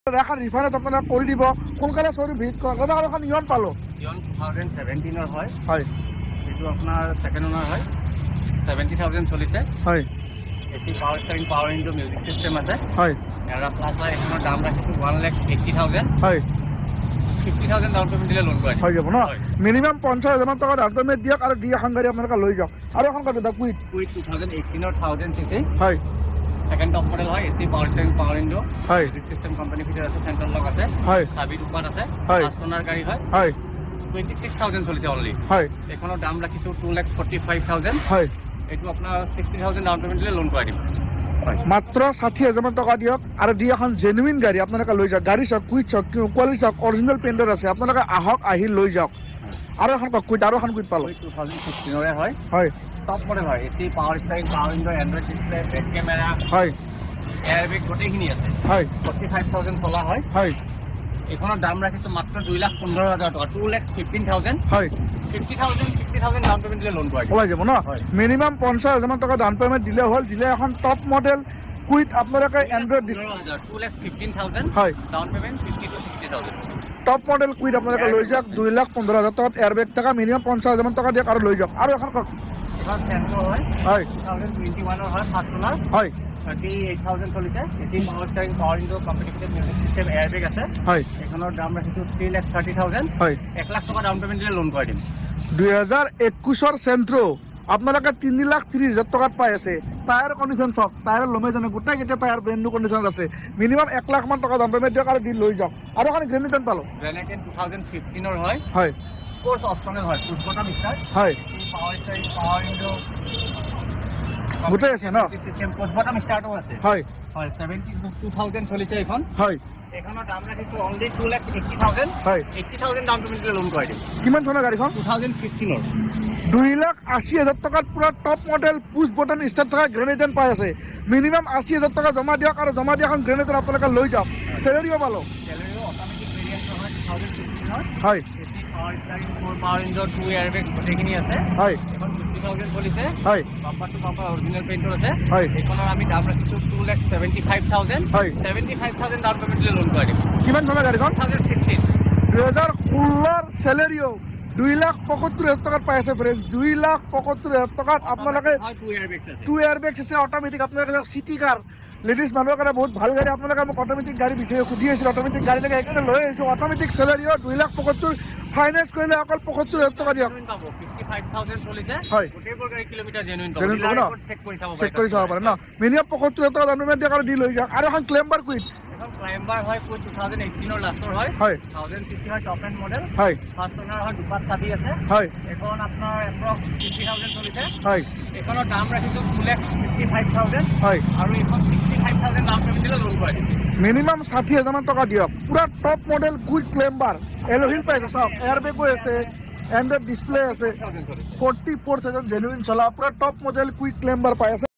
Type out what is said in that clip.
এখন ৰিফাইনেন্স আপনাৰা কৰে দিব সোনকালে শোৰুম ভিজিট কৰা দাদা আৰু এখন ইয়ন পালো ইয়ন 2017 হয় হয় এটো আপোনাৰ সেকেন্ড ওনাৰ হয় 70000 চলিছে হয় এটি power steering power window music system আছে হয় এৰা প্লাস হয় এখনৰ দাম ৰাখিছো 1,80,000 হয় 50,000 ডাউন পেমেন্ট দিলে লোন কৰা হৈ যাব ন মিনিমাম 50,000 টকা ডাউন পেমেন্ট দিয়ক আৰু দি এখন গাড়ী আপোনালোকে লৈ যাওক আৰু এখন গাড়ী কুইট 2018 সিসি হয় সেকেন্ড টপ মডেল হয় এসি পাওয়ার স্টারিং পাওয়ার উইন্ডো হয় মিউজিক সিস্টেম কোম্পানি ফিচার আছে সেন্ট্রাল লক আছে হয় চাবি দুপাত আছে হয় ফার্স্ট ওনার গাড়ী হয় হয় 26,000 চলিছে অনলি হয় এখনৰ দাম ৰাখিছো 2,45,000 হয় এটো আপোনাৰ 60,000 ডাউন পেমেন্ট দিলে লোন কৰা দিম মাত্ৰ 60,000 টকা দিয়ক আৰু দি এখন জেনুইন গাড়ী আপোনালোকে লৈ যাওক গাড়ী চাওক কুইট চাওক কোৱালিটি চাওক অৰিজিনেল পেইণ্টাৰ আছে আপোনালোকে আহক আহি লৈ যাওক আৰু এখন কুইট আৰু এখন কুইট পালো 2016 হয় হয় টপ মডেল হয় এসি পাওয়ার স্টারিং পাওয়ার window Android display back camera হয় এয়ারব্যাগ গোটেইখিনি আছে হয় 45,000 চলা হয় হয় এখনৰ দাম ৰাখিছো মাত্ৰ 2,15,000 টকা 2,15,000 হয় 50,000 ডাউন পেমেন্ট দিলে লোন কৰা ওলাই যাব ন মিনিমাম 50,000 টকা ডাউন পেমেন্ট দিলে হ'ল দিলে এখন টপ মডেল কুইট আপোনালোকে এন্ড্ৰইড 2,15,000 হয় down payment 50 to 60,000 top model কুইট আপোনালোকে লৈ যাওক 2,15,000 টকাত এয়াৰবেগ টকা মিনিমাম 50,000 টকা দিয়ক আৰু লৈ যাওক আৰু এখন কওক এখন সেন্ট্ৰ হয় হয় 2021 হয় ফাৰ্স্ট ওনাৰ হয় 38,000 চলিছে AC power steering power window company feature music system airbag আছে হয় এখনৰ দাম ৰাখিছো 3,30,000 হয় 1 লাখ টকা ডাউন পেমেন্ট দিলে লোন কৰা দিম 2021 চেন্ট্ৰো আপোনালোকে 3,30,000 টকাত পাই আছে টায়াৰ কণ্ডিশ্যন চাওক টায়াৰ লমে জানে গোটেইকেইটা টায়াৰ ব্ৰেণ্ড নিউ কণ্ডিশ্যনত আছে মিনিমাম 1 লাখ মান টকা ডাউন পেমেন্ট দিয়ক আৰু দি লৈ যাওক আৰু এখন গ্ৰেনিটন পালো গ্ৰেনেটেন 2015 হয় হয় স্পোর্টস অপশনাল হয় পুশ বটন স্টার্ট হয় পাওয়ার স্টারিং পাওয়ার উইন্ডো গোটেই আছে ন সিস্টেম পুশ বটন স্টার্টও আছে হয় হয় 72,000 চলিছে এখন হয় এখনৰ দাম ৰাখিছো অনলি 2,80,000 হয় 80,000 ডাউন পেমেন্ট দিলে লোন কৰা দিম কিমান চনৰ গাড়ীখন 2015 2,80,000 টকাত পুৰা top model push button start থকা গ্ৰেনেটন পাই আছে মিনিমাম 80,000 টকা জমা দিয়ক আৰু জমা দিয়া এখন গ্ৰেনেটন আপোনালোকে লৈ যাওক চেলেৰিও পালো সেলেৰিও অটোমেটিক ভেৰিয়েন্ট হয় 2015 হয় এসি পাওয়ার স্টারিং 4 পাওয়ার উইন্ডো 2 এয়ারব্যাগ গোটেইখিনি আছে হয় এখন 50,000 চলিছে হয় বাম্পাৰ টু বাম্পাৰ অৰিজিনেল পেইণ্টৰ আছে হয় এখনৰ আমি দাম ৰাখিছো 2,75,000 হয় 75,000 ডাউন পেমেন্ট দিলে লোন কৰা দিম কিমান চনৰ গাড়ীখন 2016 2016 চেলেৰিও 2,75,000 টকাত পাই আছে ফ্ৰেণ্ডছ 2,75,000 টকাত আপোনালোকে হয় 2 এয়াৰবেগছ আছে 2 এয়াৰবেগছ আছে অটোমেটিক আপোনালোকে চিটি কাৰ লেডিজ মানুহৰ কাৰণে বহুত ভাল গাড়ী আপোনালোকে মোক অটোমেটিক গাড়ী বিচাৰি সুধি আছিল অটোমেটিক গাড়ী লাগে সেইকাৰণে লৈ আহিছোঁ অটোমেটিক চেলেৰিও 2,75,000 ফাইনেন্স কৰিলে অকল 75,000 টকা দিয়ক 55,000 চলিছে হয় গোটেইবোৰ গাড়ী কিলোমিটাৰ জেনুইন পাব জেনুইন পাব ন? চেক কৰি চাব চেক কৰি চাব পাৰে ন মিনিমাম 75,000 টকা ডাউন পেমেন্ট দিয়ক আৰু দি লৈ যাওক আৰু এখন ক্লেম্বাৰ কুইট এখন ক্লাইম্বাৰ হয় 2018 লাষ্টৰ হয় হয় 1050 হয় টপ এন্ড মডেল হয় ফাৰ্স্ট ওনাৰ হয় দুপাত চাবি আছে হয় এখন আপোনাৰ এপ্ৰক্স 50,000 চলিছে হয় এখনৰ দাম ৰাখিছো 2,55,000 হয় আৰু এখন 65,000 ডাউন পেমেন্ট দিলে লোন কৰা দিম মিনিমাম 60,000 টকা দিয়ক পুৰা টপ মডেল কুইট ক্লেম্বাৰ এলোহিল পাইছে চাওক এয়াৰবেগো আছে এন্ড্ৰইড ডিসপ্লে আছে 44,000 জেনুইন চলা পুৰা টপ মডেল কুইক ক্লেম্বাৰ পাই আছে